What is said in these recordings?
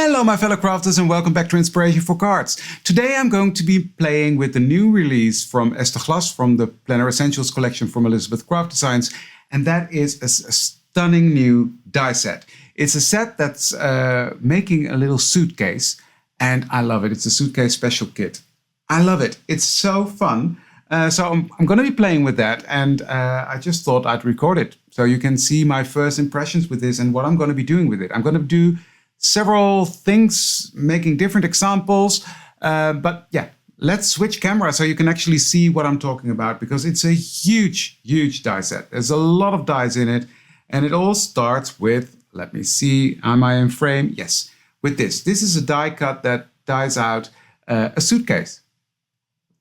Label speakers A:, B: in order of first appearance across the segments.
A: Hello my fellow crafters and welcome back to Inspiration for Cards. Today I'm going to be playing with the new release from Esther Glas from the Planner Essentials collection from Elizabeth Craft Designs, and that is a stunning new die set. It's a set that's making a little suitcase and I love it. It's a suitcase special kit. I love it. It's so fun. So I'm going to be playing with that, and I just thought I'd record it so you can see my first impressions with this and what I'm going to be doing with it. I'm going to do several things, making different examples, but yeah, let's switch camera so you can actually see what I'm talking about, because it's a huge die set. There's a lot of dies in it, and it all starts with, let me see, am I in frame? Yes, with this. This is a die cut that dies out a suitcase.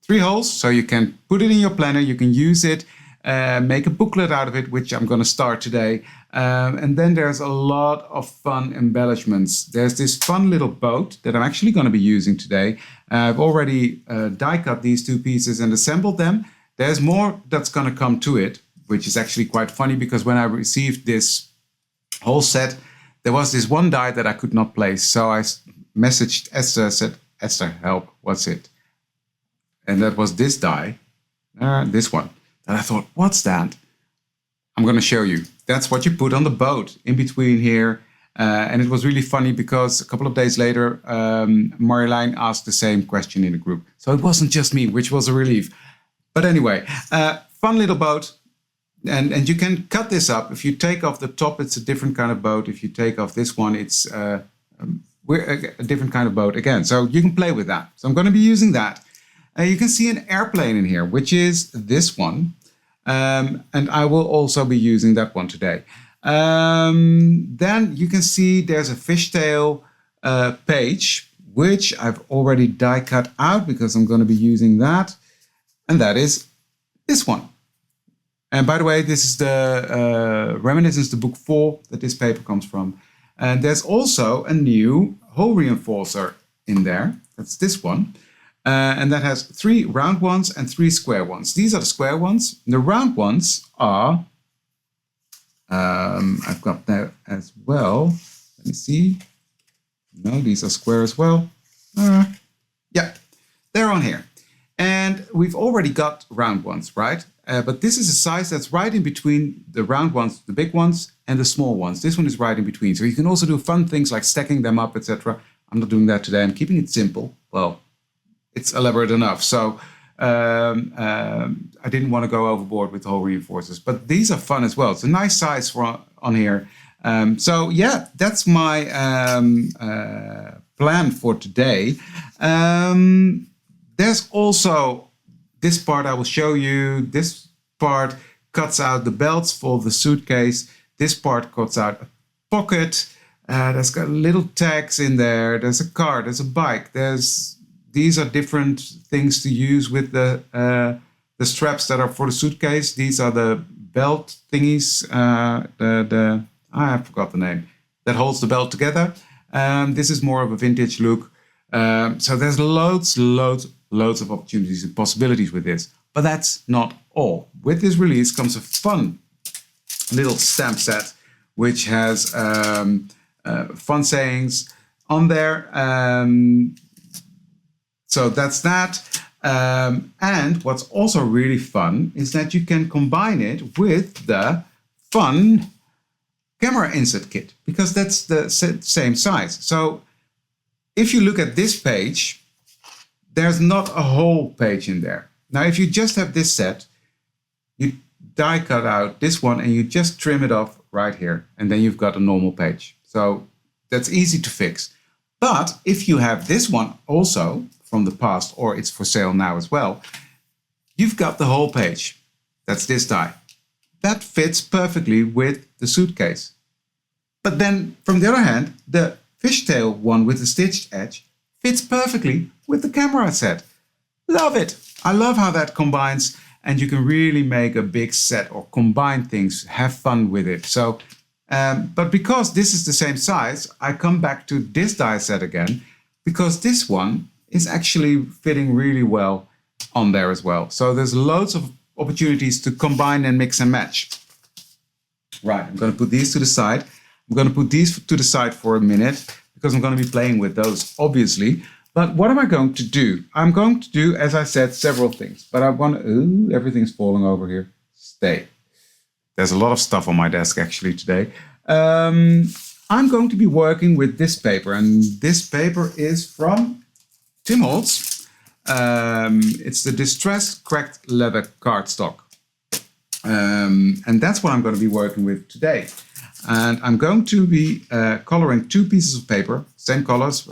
A: 3 holes, so you can put it in your planner, you can use it, make a booklet out of it, which I'm going to start today. And then there's a lot of fun embellishments. There's this fun little boat that I'm actually going to be using today. I've already die cut these 2 pieces and assembled them. There's more that's going to come to it, which is actually quite funny, because when I received this whole set, there was this one die that I could not place. So I messaged Esther, said, Esther, help, what's it? And that was this die, this one. And I thought, what's that? I'm going to show you. That's what you put on the boat in between here. And it was really funny because a couple of days later, Marjolein asked the same question in the group. So it wasn't just me, which was a relief. But anyway, fun little boat. And you can cut this up. If you take off the top, it's a different kind of boat. If you take off this one, it's a different kind of boat again. So you can play with that. So I'm going to be using that. You can see an airplane in here, which is this one. And I will also be using that one today. Then you can see there's a fishtail page, which I've already die cut out because I'm going to be using that. And that is this one. And by the way, this is the Reminiscence, the book 4 that this paper comes from. And there's also a new hole reinforcer in there. That's this one. And that has 3 round ones and 3 square ones. These are the square ones. The round ones are, I've got that as well. Let me see. No, these are square as well. Yeah, they're on here. And we've already got round ones, right? But this is a size that's right in between the round ones, the big ones, and the small ones. This one is right in between. So you can also do fun things like stacking them up, etc. I'm not doing that today. I'm keeping it simple. Well, it's elaborate enough. So I didn't want to go overboard with the hole reinforcers, but these are fun as well. It's a nice size for on here. So yeah, that's my plan for today. There's also this part I will show you. This part cuts out the belts for the suitcase. This part cuts out a pocket. There's got little tags in there. There's a car, there's a bike, these are different things to use with the straps that are for the suitcase. These are the belt thingies. I forgot the name. That holds the belt together. This is more of a vintage look. So there's loads of opportunities and possibilities with this. But that's not all. With this release comes a fun little stamp set, which has fun sayings on there. So that's that. And what's also really fun is that you can combine it with the fun camera insert kit, because that's the same size. So if you look at this page, there's not a whole page in there. Now, if you just have this set, you die cut out this one and you just trim it off right here. And then you've got a normal page. So that's easy to fix. But if you have this one also from the past, or it's for sale now as well, you've got the whole page. That's this die. That fits perfectly with the suitcase. But then from the other hand, the fishtail one with the stitched edge fits perfectly with the camera set. Love it. I love how that combines, and you can really make a big set or combine things, have fun with it. So, but because this is the same size, I come back to this die set again, because this one is actually fitting really well on there as well. So there's loads of opportunities to combine and mix and match. Right, I'm going to put these to the side. I'm going to put these to the side for a minute, because I'm going to be playing with those, obviously. But what am I going to do? I'm going to do, as I said, several things. But I want to... Ooh, everything's falling over here. Stay. There's a lot of stuff on my desk, actually, today. I'm going to be working with this paper. And this paper is from Tim Holtz. It's the Distressed Cracked Leather Cardstock. And that's what I'm going to be working with today. And I'm going to be coloring 2 pieces of paper, same colors.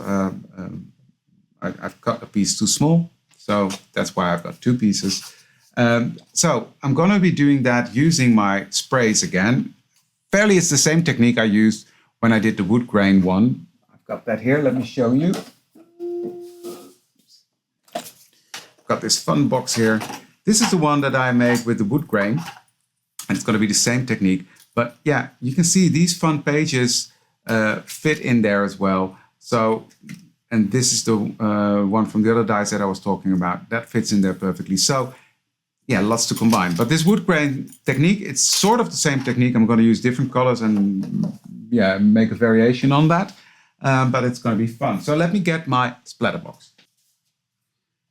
A: I've cut a piece too small, so that's why I've got 2 pieces. So I'm going to be doing that using my sprays again. Fairly, it's the same technique I used when I did the wood grain one. I've got that here, let me show you. I've got this fun box here. This is the one that I made with the wood grain, and it's going to be the same technique. But yeah, you can see these fun pages fit in there as well. So, and this is the one from the other dies that I was talking about. That fits in there perfectly. So yeah, lots to combine. But this wood grain technique, it's sort of the same technique. I'm going to use different colors and yeah, make a variation on that. But it's going to be fun. So let me get my splatter box.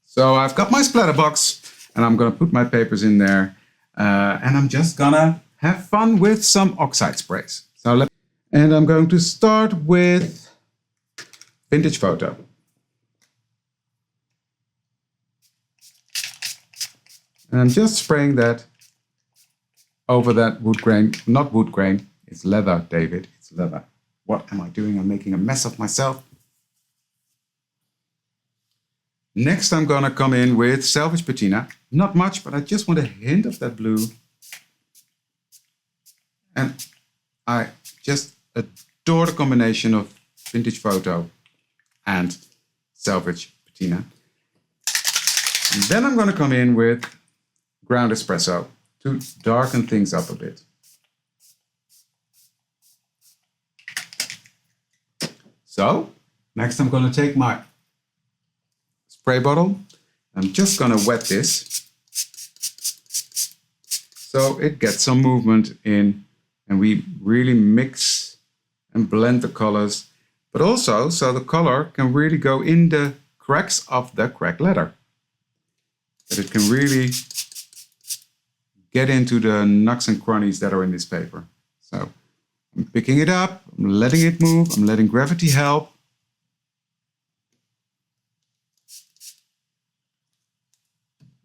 A: So I've got my splatter box and I'm going to put my papers in there. And I'm just going to have fun with some oxide sprays. And I'm going to start with Vintage Photo. And I'm just spraying that over that wood grain. Not wood grain, it's leather, David. It's leather. What am I doing? I'm making a mess of myself. Next, I'm going to come in with Salvage Patina. Not much, but I just want a hint of that blue. And I just adore the combination of Vintage Photo and Salvage Patina. And then I'm going to come in with Ground Espresso to darken things up a bit. So, next I'm going to take my spray bottle. I'm just going to wet this so it gets some movement in and we really mix and blend the colors, but also so the color can really go in the cracks of the cracked leather. That it can really get into the nooks and crannies that are in this paper. So I'm picking it up, I'm letting it move, I'm letting gravity help.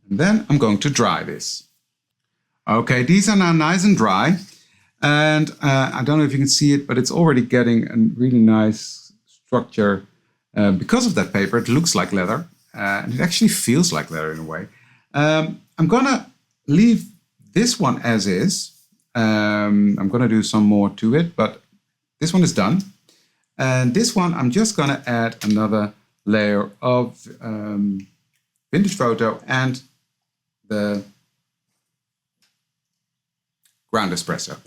A: And then I'm going to dry this. Okay, these are now nice and dry. And I don't know if you can see it, but it's already getting a really nice structure. Because of that paper, it looks like leather. And it actually feels like leather in a way. I'm going to leave this one as is. I'm going to do some more to it, but this one is done. And this one, I'm just going to add another layer of Vintage Photo and the Ground Espresso.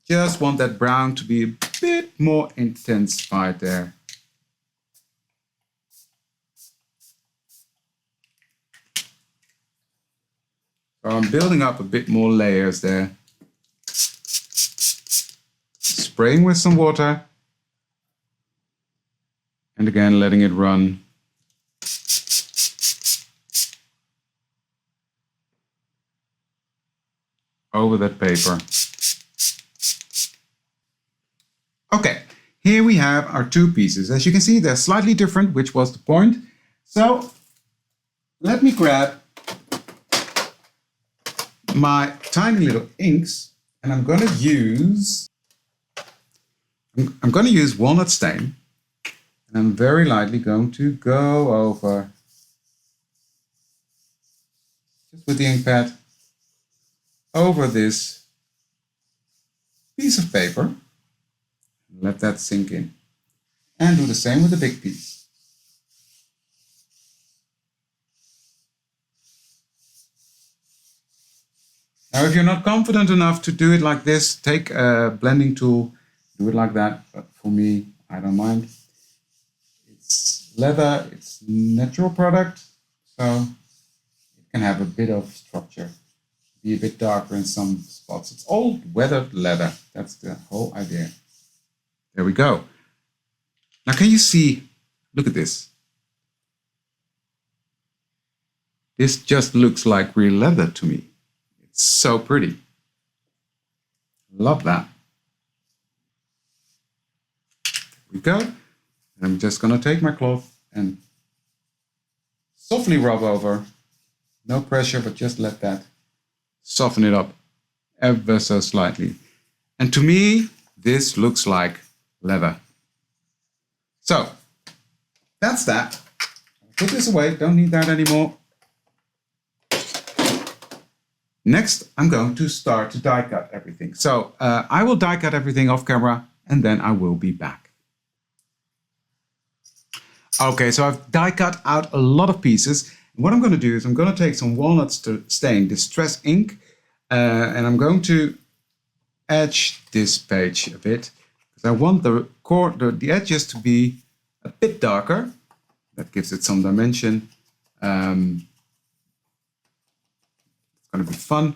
A: Just want that brown to be a bit more intensified there. So I'm building up a bit more layers there. Spraying with some water. And again, letting it run. Over that paper. Okay, here we have our 2 pieces. As you can see, they're slightly different, which was the point. So let me grab my tiny little inks, and I'm going to use walnut stain, and I'm very lightly going to go over just with the ink pad over this piece of paper. Let that sink in. And do the same with the big piece. Now, if you're not confident enough to do it like this, take a blending tool, do it like that. But for me, I don't mind. It's leather, it's natural product, so it can have a bit of structure, be a bit darker in some spots. It's old weathered leather. That's the whole idea. There we go. Now can you see, look at this. This just looks like real leather to me. It's so pretty. Love that. There we go. And I'm just gonna take my cloth and softly rub over. No pressure, but just let that soften it up ever so slightly. And to me, this looks like leather. So, that's that. Put this away, don't need that anymore. Next, I'm going to start to die cut everything. So, I will die cut everything off camera and then I will be back. Okay, so I've die cut out a lot of pieces. What I'm going to do is I'm going to take some walnut stain Distress ink and I'm going to edge this page a bit because I want the edges to be a bit darker. That gives it some dimension. It's going to be fun.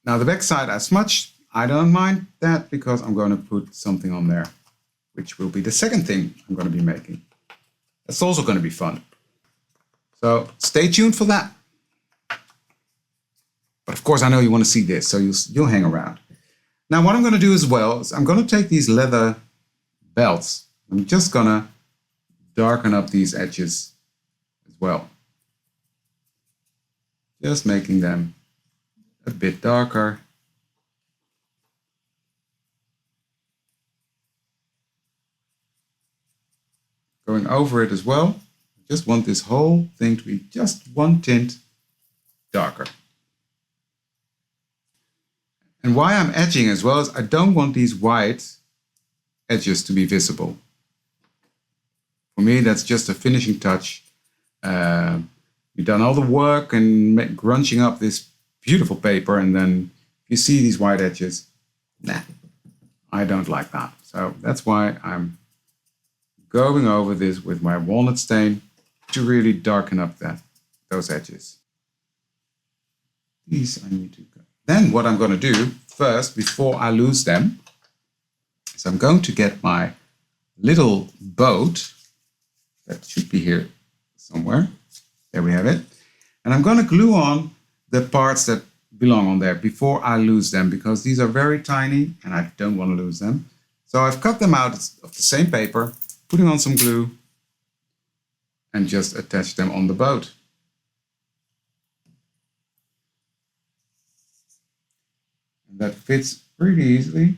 A: Now the back side I smudged. I don't mind that because I'm going to put something on there, which will be the second thing I'm going to be making. That's also going to be fun. So stay tuned for that. But of course I know you want to see this, so you'll hang around. Now what I'm going to do as well is I'm going to take these leather belts. I'm just going to darken up these edges as well. Just making them a bit darker. Going over it as well. I just want this whole thing to be just one tint darker. And why I'm edging as well is I don't want these white edges to be visible. For me, that's just a finishing touch. You've done all the work and grunching up this beautiful paper, and then you see these white edges. Nah, I don't like that. So that's why I'm going over this with my walnut stain to really darken up those edges. These I need to go. Then what I'm going to do first, before I lose them, is I'm going to get my little boat that should be here somewhere. There we have it. And I'm going to glue on the parts that belong on there before I lose them, because these are very tiny and I don't want to lose them. So I've cut them out of the same paper, putting on some glue and just attach them on the boat. And that fits pretty easily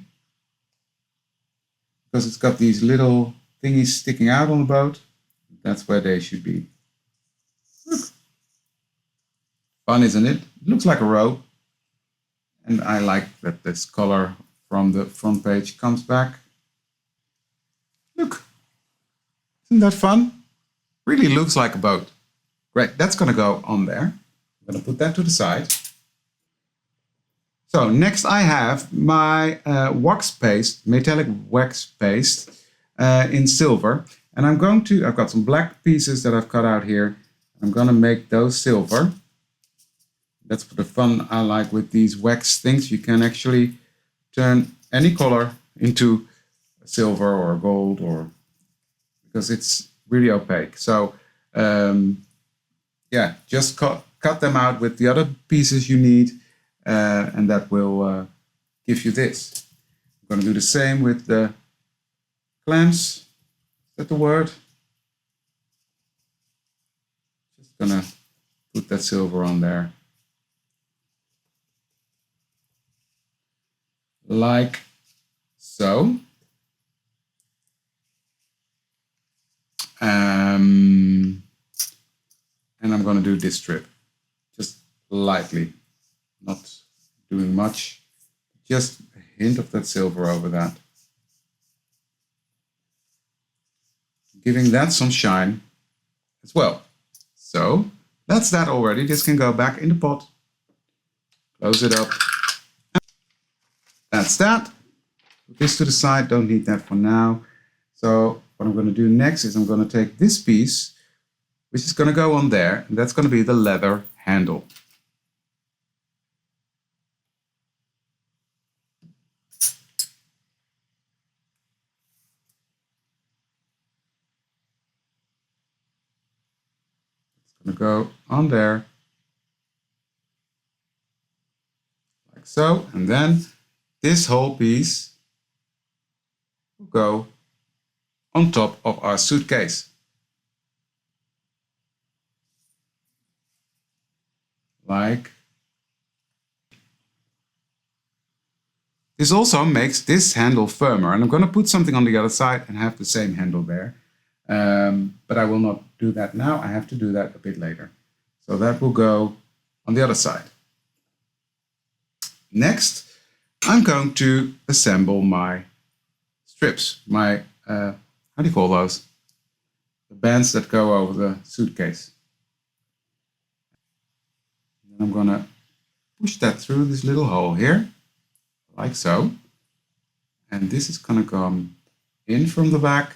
A: because it's got these little thingies sticking out on the boat. That's where they should be. Look. Fun, isn't it? It looks like a rope. And I like that this color from the front page comes back. Look. Isn't that fun? Really looks like a boat. Great, that's going to go on there. I'm going to put that to the side. So next I have my wax paste, metallic wax paste in silver. And I've got some black pieces that I've cut out here. I'm going to make those silver. That's for the fun I like with these wax things. You can actually turn any color into silver or gold, or because it's really opaque. So yeah, just cut them out with the other pieces you need. And that will give you this. I'm going to do the same with the clamps. Is that the word? Just going to put that silver on there. Like so. And I'm going to do this strip. Just lightly. Not doing much, just a hint of that silver over that. Giving that some shine as well. So that's that already. This can go back in the pot. Close it up. That's that. Put this to the side, don't need that for now. So what I'm going to do next is I'm going to take this piece, which is going to go on there, and that's going to be the leather handle. gonna go on there, like so, and then this whole piece will go on top of our suitcase. Like this also makes this handle firmer, and I'm going to put something on the other side and have the same handle there. But I will not do that now. I have to do that a bit later. So that will go on the other side. Next, I'm going to assemble my strips, my, how do you call those? The bands that go over the suitcase. And I'm going to push that through this little hole here, like so. And this is going to come in from the back.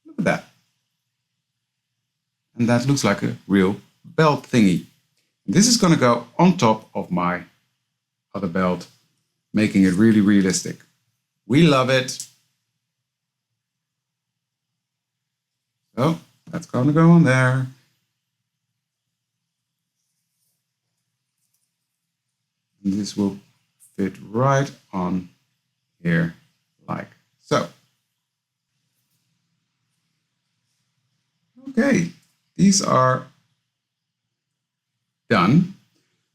A: Look at that. And that looks like a real belt thingy. This is going to go on top of my other belt, making it really realistic. We love it. So that's going to go on there. And this will fit right on here, like so. Okay, these are done.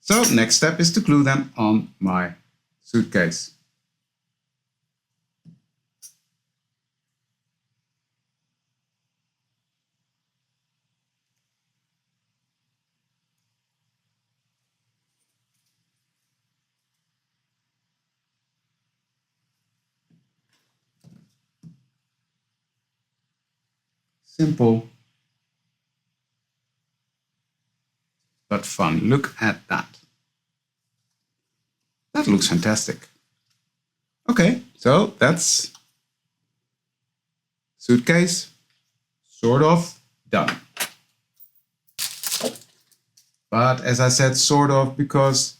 A: So next step is to glue them on my suitcase. Simple, but fun. Look at that. That looks fantastic. Okay, so that's suitcase sort of done. But as I said, sort of, because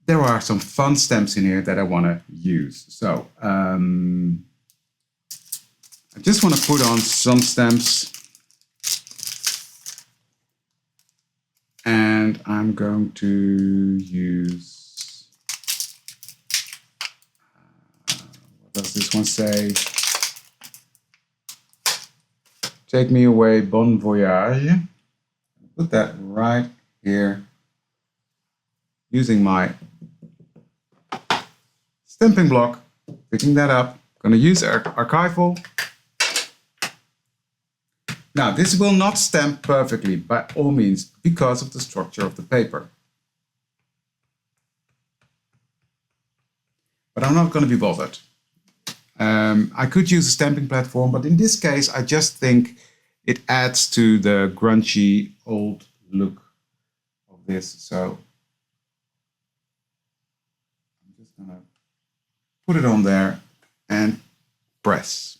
A: there are some fun stamps in here that I want to use. So I just want to put on some stamps, and I'm going to use, what does this one say? Take me away, bon voyage. Put that right here, using my stamping block, picking that up. I'm going to use archival. Now, this will not stamp perfectly, by all means, because of the structure of the paper. But I'm not going to be bothered. I could use a stamping platform, but in this case, I just think it adds to the grungy old look of this. So I'm just going to put it on there and press.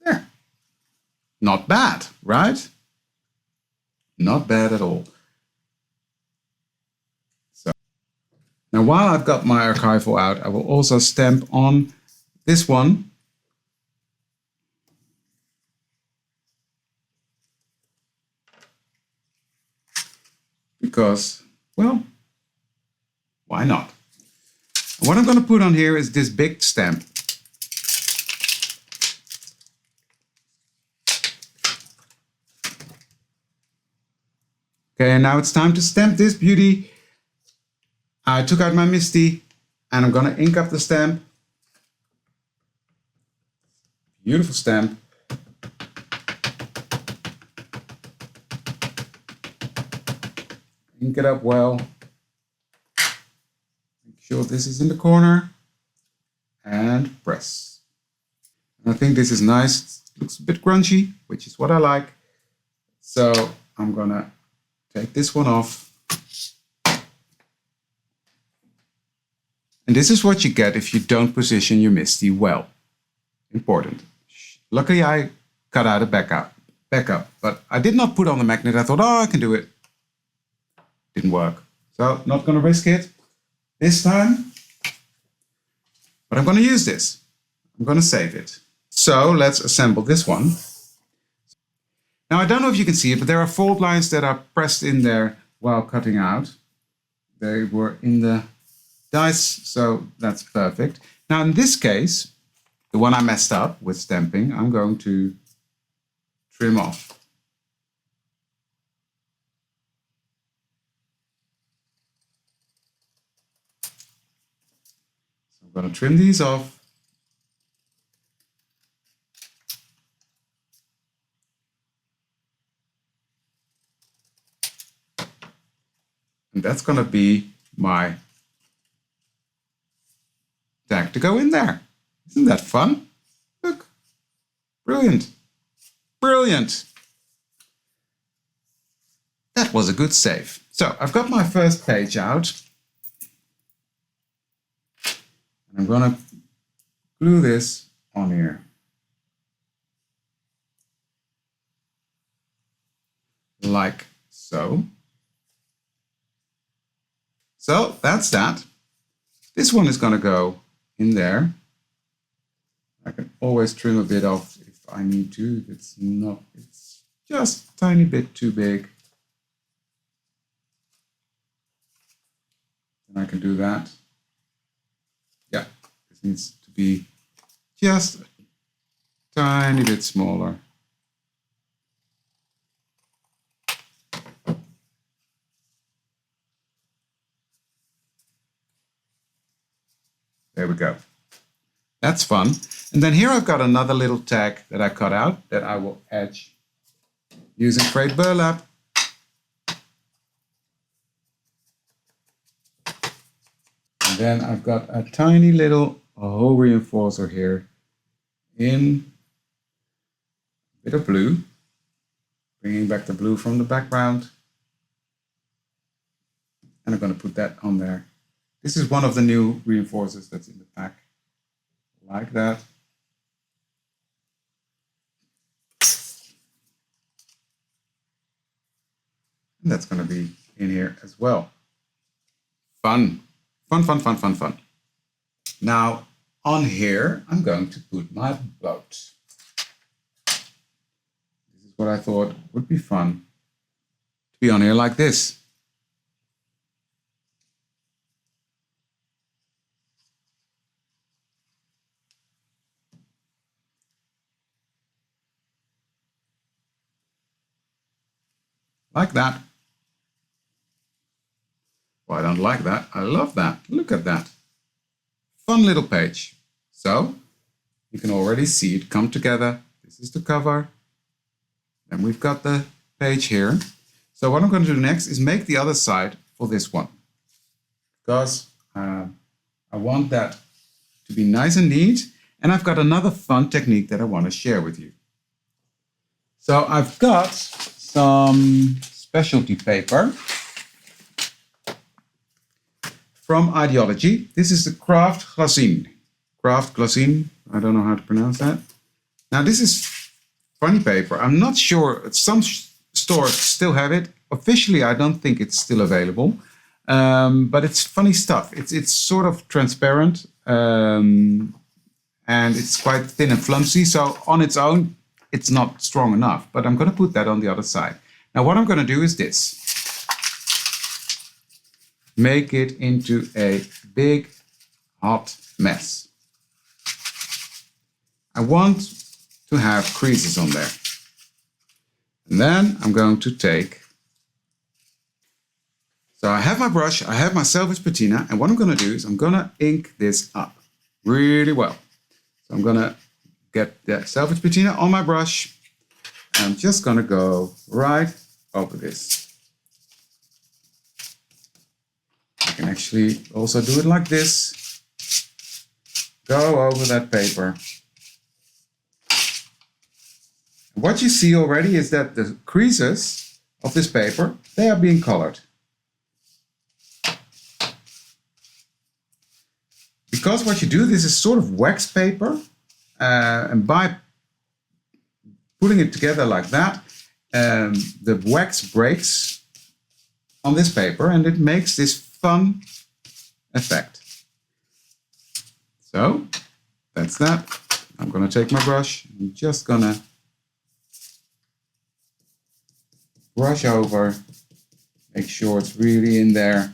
A: There. Not bad, right? Not bad at all. So now, while I've got my archival out, I will also stamp on this one. Because, well, why not? And what I'm going to put on here is this big stamp. Okay, and now it's time to stamp this beauty. I took out my Misty and I'm gonna ink up the stamp. Beautiful stamp. Ink it up well. Make sure this is in the corner and press. And I think this is nice. It looks a bit grungy, which is what I like. So I'm gonna take this one off. And this is what you get if you don't position your Misty well. Important. Luckily I cut out a backup, but I did not put on the magnet. I thought, oh, I can do it. Didn't work. So not gonna risk it. this time. But I'm going to use this. I'm going to save it. So let's assemble this one. Now I don't know if you can see it, but there are fault lines that are pressed in there while cutting out. They were in the dice, so that's perfect. Now in this case, the one I messed up with stamping, I'm going to trim off. So I'm going to trim these off. And that's going to be my tag to go in there. Isn't that fun? Look, brilliant, brilliant. That was a good save. So I've got my first page out. And I'm going to glue this on here. Like so. So that's that. This one is going to go in there. I can always trim a bit off if I need to. If it's not, it's just a tiny bit too big. Then I can do that. Yeah, this needs to be just a tiny bit smaller. There we go. That's fun. And then here I've got another little tag that I cut out that I will edge using frayed burlap. And then I've got a tiny little hole reinforcer here in a bit of blue, bringing back the blue from the background. And I'm going to put that on there. This is one of the new reinforcers that's in the pack, like that. And that's going to be in here as well. Fun, fun, fun, fun, fun, fun. Now on here, I'm going to put my boat. This is what I thought would be fun to be on here like this. Like that. Well, I don't like that. I love that. Look at that. Fun little page. So you can already see it come together. This is the cover. And we've got the page here. So what I'm going to do next is make the other side for this one. Because I want that to be nice and neat. And I've got another fun technique that I want to share with you. So I've got some specialty paper from Ideology. This is the Glassine. Glassine. I don't know how to pronounce that. Now this is funny paper. I'm not sure. Some stores still have it. Officially, I don't think it's still available. But it's funny stuff. It's sort of transparent and it's quite thin and flimsy. So on its own, it's not strong enough. But I'm going to put that on the other side. Now what I'm going to do is this. Make it into a big hot mess. I want to have creases on there. And then I'm going to take, so I have my brush, I have my selfish patina, and what I'm going to do is I'm going to ink this up really well. So I'm going to get the selfish patina on my brush. I'm just going to go right over this. I can actually also do it like this. Go over that paper. What you see already is that the creases of this paper, they are being colored. Because what you do, this is sort of wax paper, and by putting it together like that, the wax breaks on this paper and it makes this fun effect. So that's that. I'm going to take my brush. I'm just going to brush over, make sure it's really in there.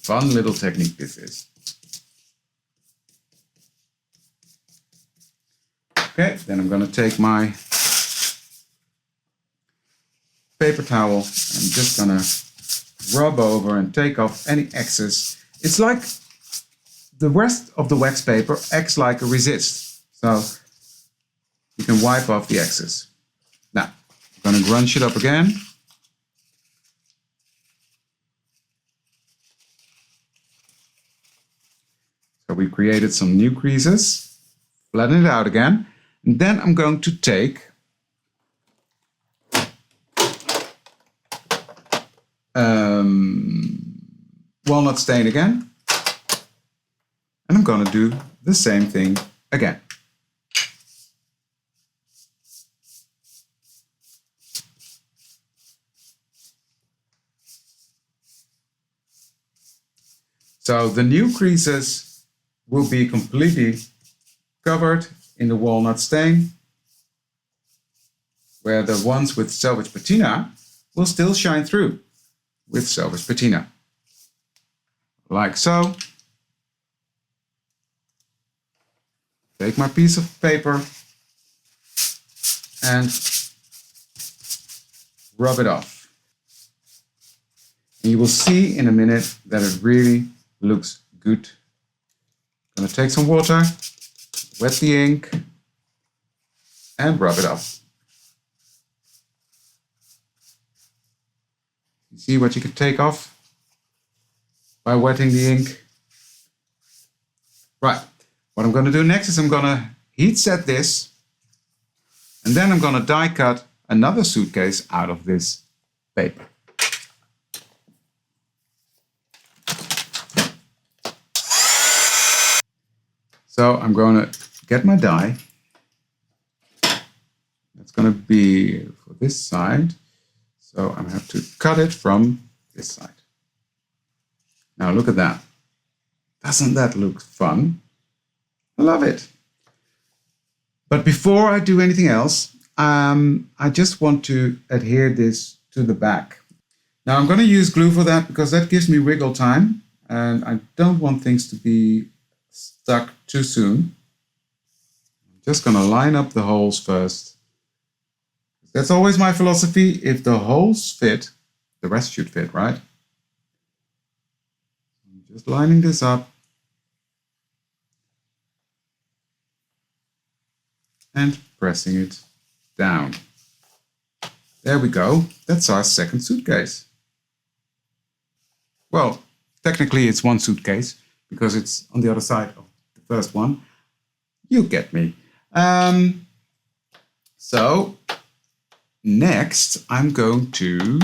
A: Fun little technique this is. Okay, then I'm going to take my paper towel. I'm just going to rub over and take off any excess. It's like the rest of the wax paper acts like a resist. So you can wipe off the excess. Now, I'm going to grunge it up again. So we created some new creases. Flatten it out again. And then I'm going to take walnut stain again. And I'm going to do the same thing again. So the new creases will be completely covered in the walnut stain, where the ones with selvage patina will still shine through with selvage patina. Like so. Take my piece of paper and rub it off. And you will see in a minute that it really looks good. I'm going to take some water, wet the ink, and rub it off. You see what you can take off by wetting the ink? Right. What I'm going to do next is I'm going to heat set this, and then I'm going to die cut another suitcase out of this paper. So I'm going to get my die. That's going to be for this side. So I have to cut it from this side. Now look at that. Doesn't that look fun? I love it. But before I do anything else, I just want to adhere this to the back. Now I'm going to use glue for that because that gives me wiggle time, and I don't want things to be stuck too soon. I'm just going to line up the holes first. That's always my philosophy. If the holes fit, the rest should fit, right? I'm just lining this up. And pressing it down. There we go. That's our second suitcase. Well, technically it's one suitcase because it's on the other side of the first one. You get me. So next I'm going to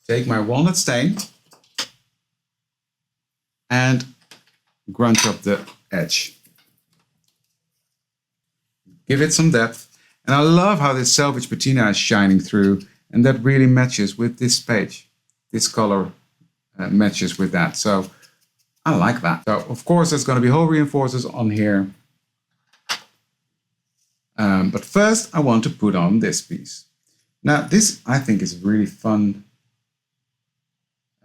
A: take my walnut stain and grunge up the edge. Give it some depth. And I love how this selvage patina is shining through, and that really matches with this page. This color matches with that. So I like that. So of course there's going to be hole reinforcers on here. But first I want to put on this piece. Now this I think is a really fun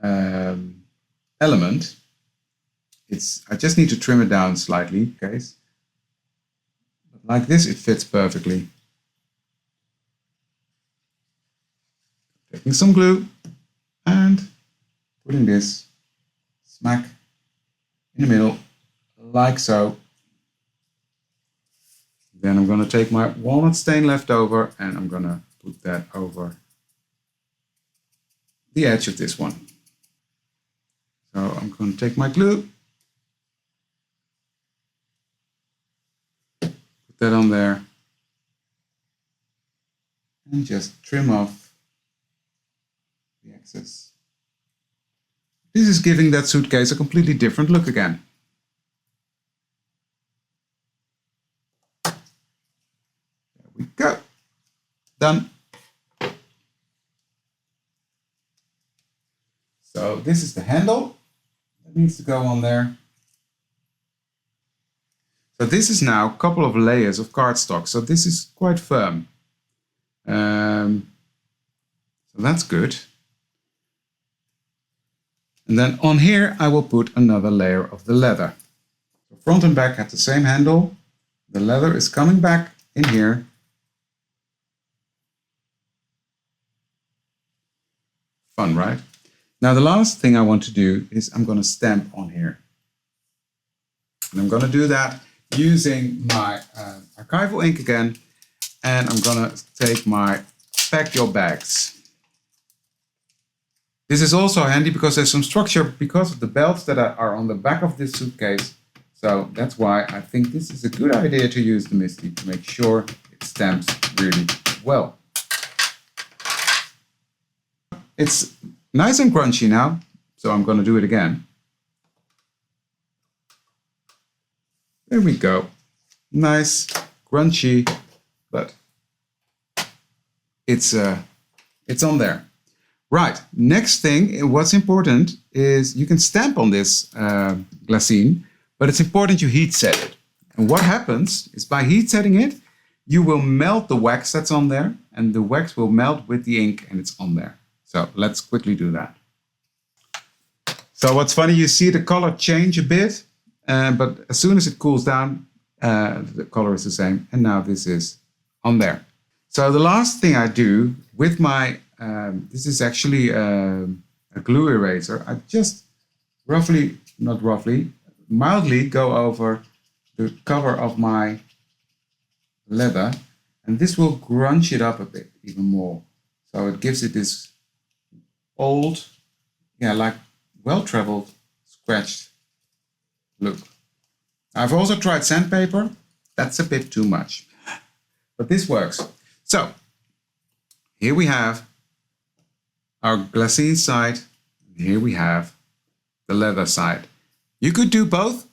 A: element. I just need to trim it down slightly, okay? Like this, it fits perfectly. Taking some glue and putting this smack in the middle, like so. Then I'm going to take my walnut stain left over and I'm going to put that over the edge of this one. So I'm going to take my glue, put that on there, and just trim off the excess. This is giving that suitcase a completely different look again. There we go. Done. this is the handle that needs to go on there. So this is now a couple of layers of cardstock. So this is quite firm. So that's good. And then on here, I will put another layer of the leather. So front and back have the same handle. The leather is coming back in here. Fun, right? Now the last thing I want to do is I'm going to stamp on here. And I'm going to do that using my archival ink again. And I'm going to take my Pack Your Bags. This is also handy because there's some structure because of the belts that are on the back of this suitcase. So that's why I think this is a good idea to use the MISTI to make sure it stamps really well. It's nice and crunchy now, so I'm going to do it again. There we go. Nice, crunchy, but it's on there. Right, next thing, what's important is you can stamp on this glassine, but it's important you heat set it. And what happens is by heat setting it, you will melt the wax that's on there, and the wax will melt with the ink and it's on there. So let's quickly do that. So what's funny, you see the color change a bit, but as soon as it cools down, the color is the same. And now this is on there. So the last thing I do with my, this is actually a glue eraser. I just mildly go over the cover of my leather, and this will grunge it up a bit even more. So it gives it this old, like well-traveled, scratched look. I've also tried sandpaper. That's a bit too much, but this works. So here we have our glassine side. Here we have the leather side. You could do both,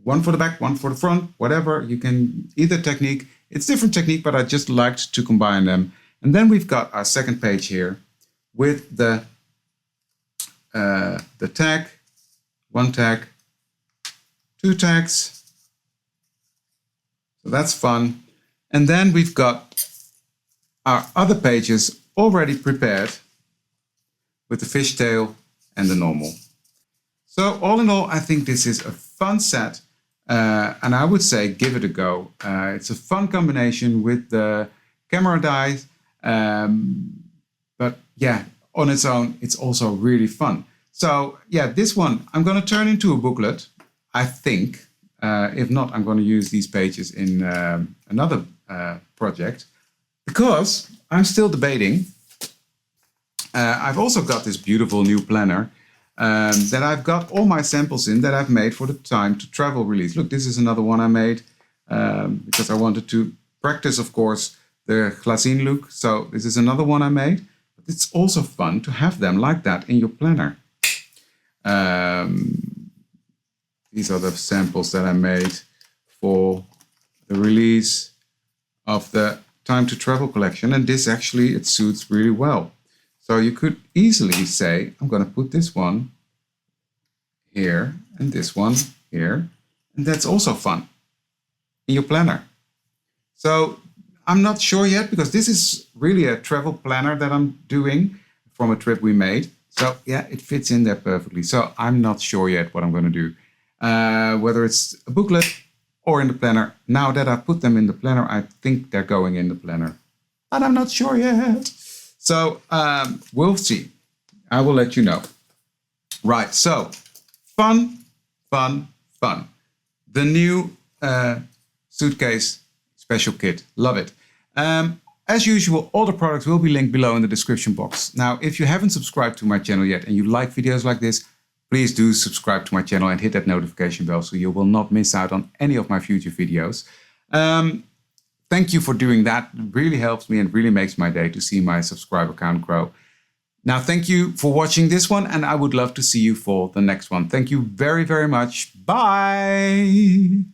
A: one for the back, one for the front, whatever. You can, either technique. It's different technique, but I just liked to combine them. And then we've got our second page here with the tag, one tag, two tags. So that's fun. And then we've got our other pages already prepared with the fishtail and the normal. So all in all, I think this is a fun set, and I would say give it a go. It's a fun combination with the camera dies, but yeah, on its own, it's also really fun. So yeah, this one I'm going to turn into a booklet, I think. If not, I'm going to use these pages in another project, because I'm still debating. I've also got this beautiful new planner that I've got all my samples in that I've made for the Time to Travel release. Look, this is another one I made because I wanted to practice, of course, the Glassine look. So this is another one I made. But it's also fun to have them like that in your planner. These are the samples that I made for the release of the Time to Travel collection. And this actually, it suits really well. So you could easily say, I'm going to put this one here and this one here. And that's also fun in your planner. So I'm not sure yet, because this is really a travel planner that I'm doing from a trip we made. So yeah, it fits in there perfectly. So I'm not sure yet what I'm going to do. Whether it's a booklet or in the planner. Now that I put them in the planner, I think they're going in the planner. But I'm not sure yet. So we'll see. I will let you know. Right, so fun, fun, fun. The new Suitcase special kit. Love it. As usual, all the products will be linked below in the description box. Now, if you haven't subscribed to my channel yet and you like videos like this, please do subscribe to my channel and hit that notification bell so you will not miss out on any of my future videos. Thank you for doing that. It really helps me and really makes my day to see my subscriber count grow. Now, thank you for watching this one, and I would love to see you for the next one. Thank you very, very much. Bye.